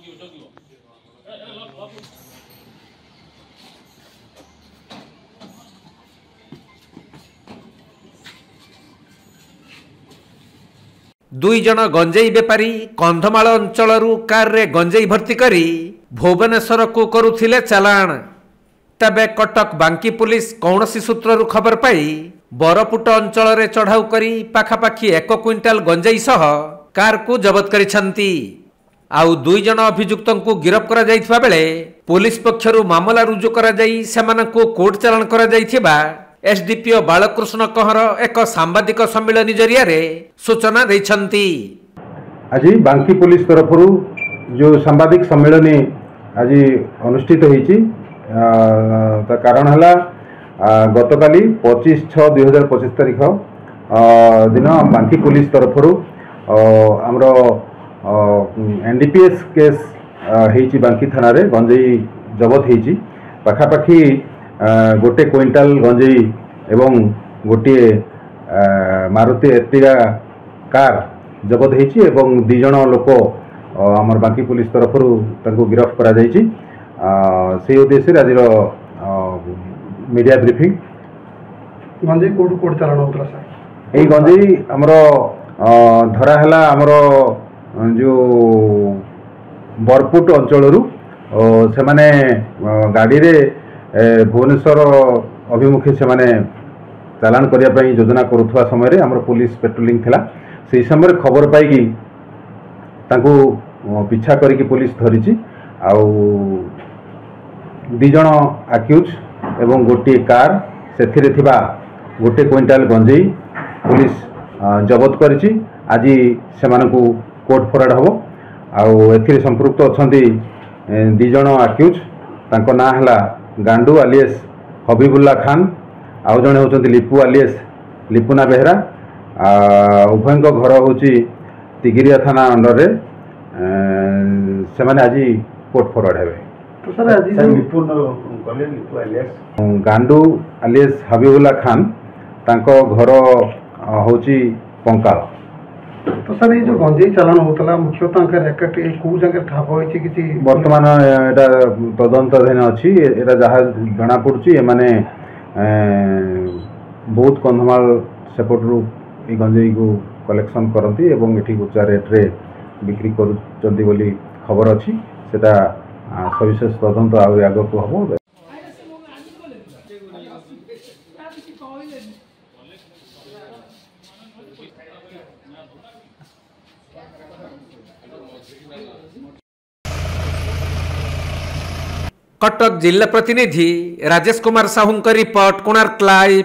दुई जन गंजेई बेपारी कंधमाल अंचलरू कार रे गंजेई भर्ती करी भुवनेश्वर को करुथिले चालाण। तबे कटक बांकी पुलिस कौनसी सूत्ररू खबर पाई बरपुट अंचल रे चढ़ाऊ करी पाखापाखी 1 क्विंटाल गंजेई सह कार को जबत करिसंती। आउ दुई जन अभियुक्तों को गिरफ्त करा जाइथिबा बेले पुलिस पक्षरु मामला रुजु करा जाई सेमानकु कोर्ट चालाण करा जाइथिबा एसडीपीओ बालकृष्ण कहर एक सांबादिक सम्मेलन जरिया रे सूचना दैछंती। आज बांकी पुलिस तरफ जो सांबादिक सम्मेलन आज अनुष्ठित होईची कारण है गतकाली 25/6/2025 तारीख दिन बांकी पुलिस तरफ आमर एनडीपीएस केस होईची बांकी थाना रे गंजेई जबत होईची पाखापाखी 1 क्विंटाल गंजेई एवं गोटे मारुति एर्टिगा कार जबत होईची एवं 2 जन लोक आमर बांकी पुलिस तरफ गिरफ्त करा जाईची। से उद्देश्य आज मीडिया ब्रीफिंग गंजेई कोर्ट चालाण होतला सर। एई गंजेई आमर धरा हला आमर जो बरपुट अंचलरू से माने गाड़ी रे भुवनेश्वर अभिमुखे से माने चालान करिया पई योजना करुवा समय रे हमर पुलिस पेट्रोलिंग थिला। से समय खबर पाई तांको पिछा करिक पुलिस धरिची आउ 2 जन अक्यूज एवं गोटे कार सेथिरे थिबा 1 क्विंटाल गंजेई पुलिस जबत करिची। आज सेमानकु कोर्ट फराड हबो आउ एथिरे संपृक्त अछंती 2 जन अक्यूज तांको ना हला गांडू आलियस हबीबुल्ला खान आउ जने होचंती लिपू आलियस लिपुना बेहरा। उभयंक घर होची तिगिरिया थाना अंडर रे से माने आज कोर्ट फरवर्ड हेबे। तो सर आज लिपू आलियस गांडू आलियस हबीबुल्ला खान तांको घर होची पंकाल। तो सर ये जो गंजेई चालान होतला मुख्यतः अंकर रैकेट को जगह ठाप होइछि किछि वर्तमान एटा तदंताधीन अछि। एटा जहा जना पड़ुछि ए माने बहुत कंधमाल सेपटरू ए गंजेई को कलेक्शन करती एवं एठी उच्च रेट रे बिक्री करूचंती बोली खबर अछि। सेटा सविशेष तदंत आउरी आगो को हबो। कटक जिला प्रतिनिधि राजेश कुमार साहू रिपोर्ट कोणार्क लाइव।